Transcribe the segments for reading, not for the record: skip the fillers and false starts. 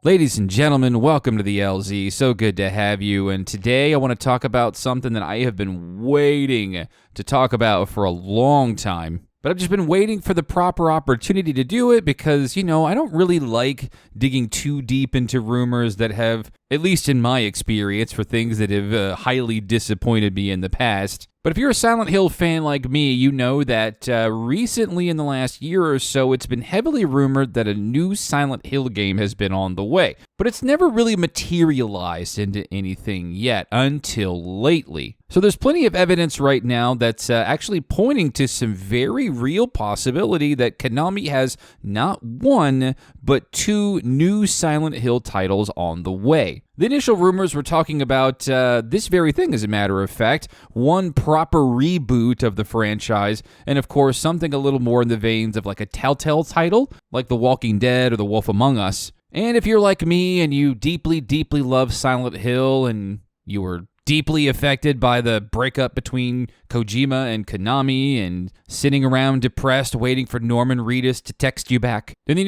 Ladies and gentlemen, welcome to the LZ. So good to have you. And today I want to talk about something that I have been waiting to talk about for a long time. But I've just been waiting for the proper opportunity to do it because, I don't really like digging too deep into rumors that have, at least in my experience, for things that have highly disappointed me in the past. But if you're a Silent Hill fan like me, you know that recently in the last year or so, it's been heavily rumored that a new Silent Hill game has been on the way. But it's never really materialized into anything yet until lately. So there's plenty of evidence right now that's actually pointing to some very real possibility that Konami has not one, but two new Silent Hill titles on the way. The initial rumors were talking about this very thing, as a matter of fact, one proper reboot of the franchise, and of course something a little more in the veins of like a Telltale title, like The Walking Dead or The Wolf Among Us. And if you're like me and you deeply, deeply love Silent Hill and you were deeply affected by the breakup between Kojima and Konami and sitting around depressed waiting for Norman Reedus to text you back. And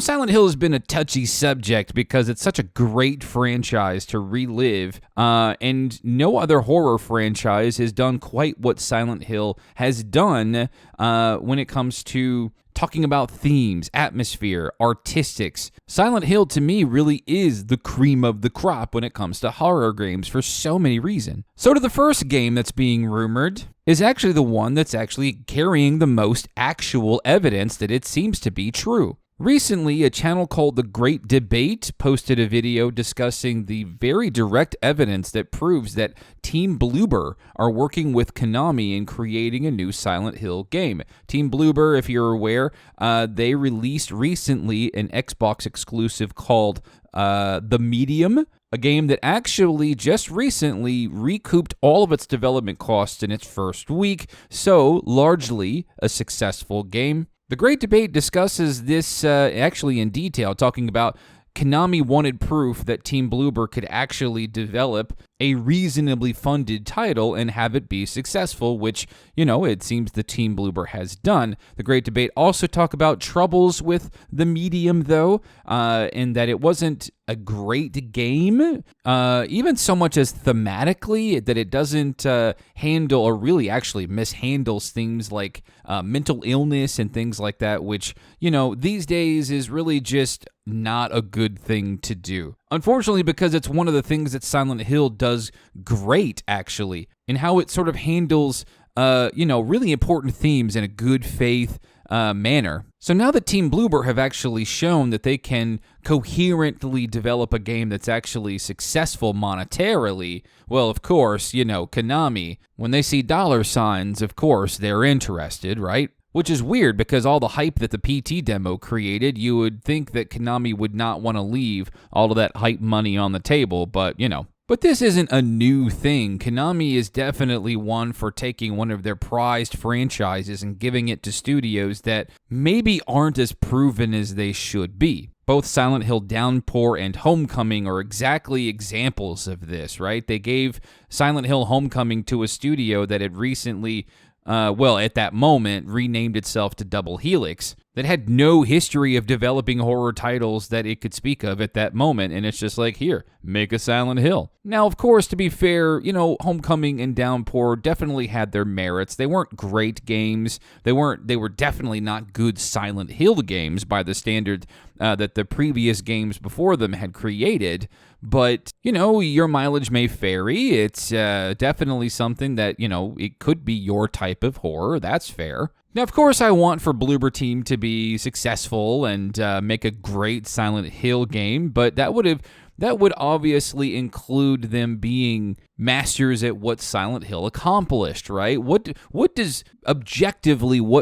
Silent Hill has been a touchy subject because it's such a great franchise to relive, and no other horror franchise has done quite what Silent Hill has done when it comes to talking about themes, atmosphere, artistics. Silent Hill, to me, really is the cream of the crop when it comes to horror games for so many reasons. So to the first game that's being rumored is actually the one that's actually carrying the most actual evidence that it seems to be true. Recently, a channel called The Great Debate posted a video discussing the very direct evidence that proves that Team Bloober are working with Konami in creating a new Silent Hill game. Team Bloober, if you're aware, they released recently an Xbox exclusive called The Medium, a game that actually just recently recouped all of its development costs in its first week, so largely a successful game. The Great Debate discusses this actually in detail, talking about Konami wanted proof that Team Bloober could actually develop a reasonably funded title and have it be successful, which, it seems the Team Bloober has done. The Great Debate also talk about troubles with The Medium, though, in that it wasn't a great game, even so much as thematically, that it doesn't handle or really actually mishandles things like mental illness and things like that, which, these days is really just not a good thing to do. Unfortunately, because it's one of the things that Silent Hill does great, actually, in how it sort of handles, really important themes in a good faith manner. So now that Team Bloober have actually shown that they can coherently develop a game that's actually successful monetarily, well, of course, Konami, when they see dollar signs, of course, they're interested, right? Which is weird because all the hype that the PT demo created, you would think that Konami would not want to leave all of that hype money on the table, but, But this isn't a new thing. Konami is definitely one for taking one of their prized franchises and giving it to studios that maybe aren't as proven as they should be. Both Silent Hill Downpour and Homecoming are exactly examples of this, right? They gave Silent Hill Homecoming to a studio that had recently at that moment, renamed itself to Double Helix, that had no history of developing horror titles that it could speak of at that moment, and it's just like, here, make a Silent Hill. Now, of course, to be fair, Homecoming and Downpour definitely had their merits. They weren't great games. They were definitely not good Silent Hill games by the standard that the previous games before them had created, but, your mileage may vary. It's definitely something that, it could be your type of horror. That's fair. Now, of course, I want for Bloober Team to be successful and make a great Silent Hill game, but that would obviously include them being masters at what Silent Hill accomplished, right? What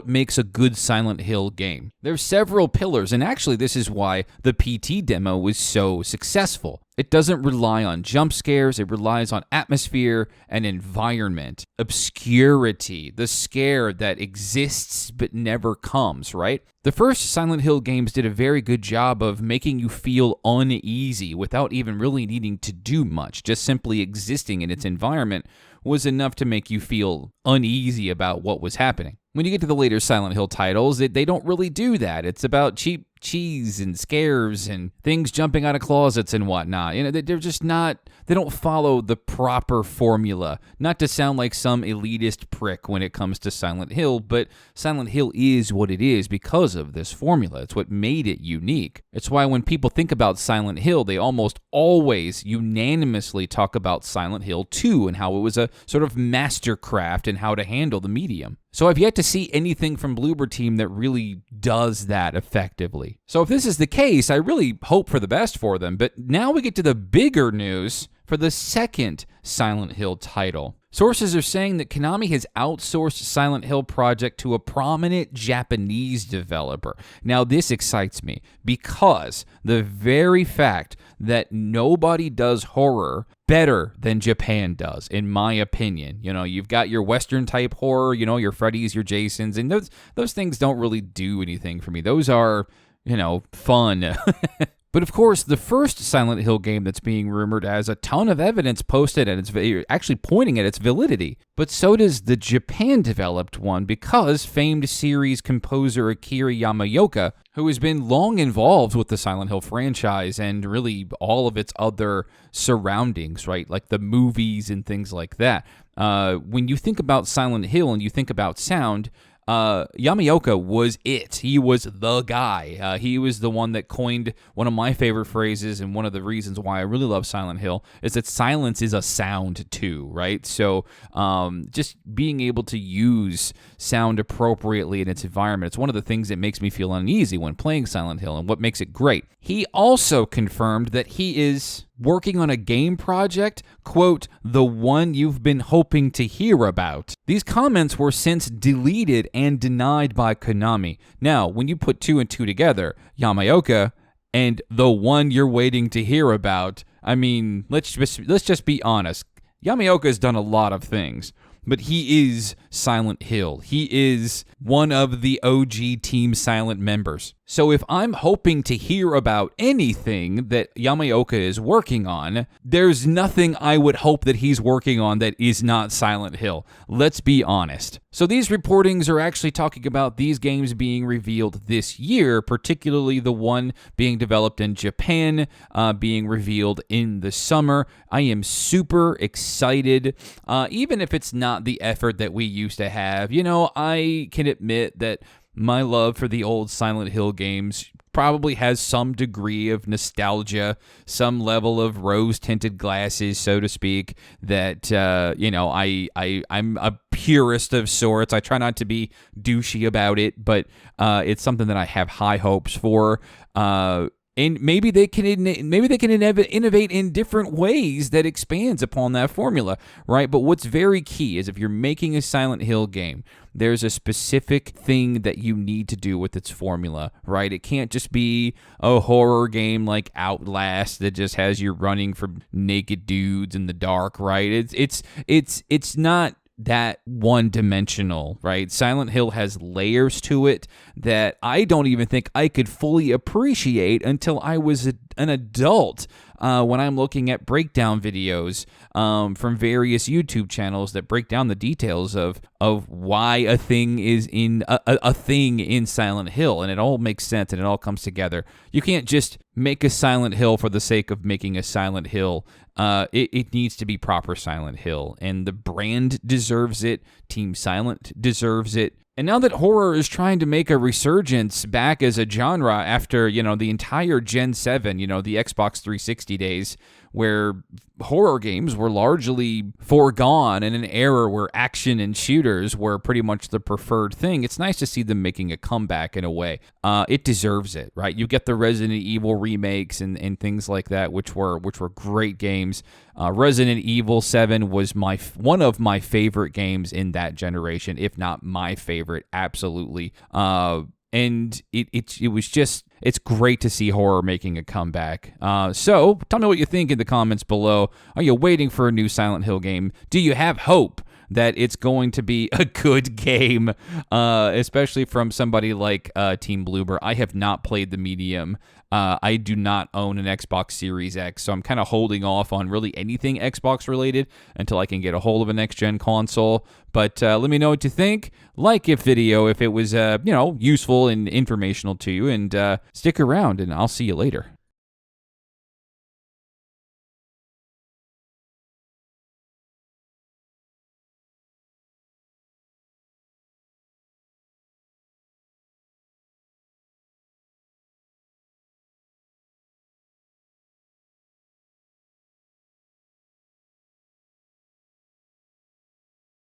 makes a good Silent Hill game? There's several pillars, and actually this is why the PT demo was so successful. It doesn't rely on jump scares, it relies on atmosphere and environment. Obscurity, the scare that exists but never comes, right? The first Silent Hill games did a very good job of making you feel uneasy without even really needing to do much. Just simply existing in its environment was enough to make you feel uneasy about what was happening. When you get to the later Silent Hill titles, they don't really do that. It's about cheap cheese and scares and things jumping out of closets and whatnot. They're just not, they don't follow the proper formula. Not to sound like some elitist prick when it comes to Silent Hill, but Silent Hill is what it is because of this formula. It's what made it unique. It's why when people think about Silent Hill, they almost always unanimously talk about Silent Hill 2 and how it was a sort of mastercraft in how to handle the medium. So I've yet to see anything from Bloober Team that really does that effectively. So if this is the case, I really hope for the best for them. But now we get to the bigger news for the second Silent Hill title. Sources are saying that Konami has outsourced Silent Hill project to a prominent Japanese developer. Now, this excites me because the very fact that nobody does horror better than Japan does, in my opinion. You've got your Western type horror, your Freddy's, your Jasons, and those things don't really do anything for me. Those are, fun. But of course, the first Silent Hill game that's being rumored has a ton of evidence posted and it's actually pointing at its validity. But so does the Japan-developed one because famed series composer Akira Yamaoka, who has been long involved with the Silent Hill franchise and really all of its other surroundings, right? Like the movies and things like that. When you think about Silent Hill and you think about sound, Yamaoka was it. He was the guy. He was the one that coined one of my favorite phrases, and one of the reasons why I really love Silent Hill is that silence is a sound too, right? So just being able to use sound appropriately in its environment, it's one of the things that makes me feel uneasy when playing Silent Hill and what makes it great. He also confirmed that he is working on a game project, quote, the one you've been hoping to hear about. These comments were since deleted and denied by Konami. Now, when you put two and two together, Yamaoka and the one you're waiting to hear about, I mean, let's just be honest. Yamaoka's done a lot of things, but he is Silent Hill. He is one of the OG Team Silent members. So if I'm hoping to hear about anything that Yamaoka is working on, there's nothing I would hope that he's working on that is not Silent Hill. Let's be honest. So these reportings are actually talking about these games being revealed this year, particularly the one being developed in Japan, being revealed in the summer. I am super excited, even if it's not the effort that we used to have. I can admit that my love for the old Silent Hill games probably has some degree of nostalgia, some level of rose-tinted glasses, so to speak, that, I'm a purist of sorts. I try not to be douchey about it, but it's something that I have high hopes for. And maybe they can innovate in different ways that expands upon that formula, right? But what's very key is if you're making a Silent Hill game, there's a specific thing that you need to do with its formula, right? It can't just be a horror game like Outlast that just has you running from naked dudes in the dark, right? It's not that one-dimensional, right? Silent Hill has layers to it that I don't even think I could fully appreciate until I was an adult. When I'm looking at breakdown videos from various YouTube channels that break down the details of why a thing is in a thing in Silent Hill, and it all makes sense and it all comes together. You can't just make a Silent Hill for the sake of making a Silent Hill. It needs to be proper Silent Hill, and the brand deserves it. Team Silent deserves it. And now that horror is trying to make a resurgence back as a genre after, the entire Gen 7, the Xbox 360 days, where horror games were largely foregone in an era where action and shooters were pretty much the preferred thing, it's nice to see them making a comeback in a way. It deserves it, right? You get the Resident Evil remakes and things like that, which were great games. Resident Evil 7 was one of my favorite games in that generation, if not my favorite, absolutely. And it was just, it's great to see horror making a comeback. So tell me what you think in the comments below. Are you waiting for a new Silent Hill game? Do you have hope that it's going to be a good game, especially from somebody like Team Bloober. I have not played the medium. I do not own an Xbox Series X, so I'm kind of holding off on really anything Xbox related until I can get a hold of a next-gen console. But let me know what you think. Like if video if it was useful and informational to you, and stick around, and I'll see you later.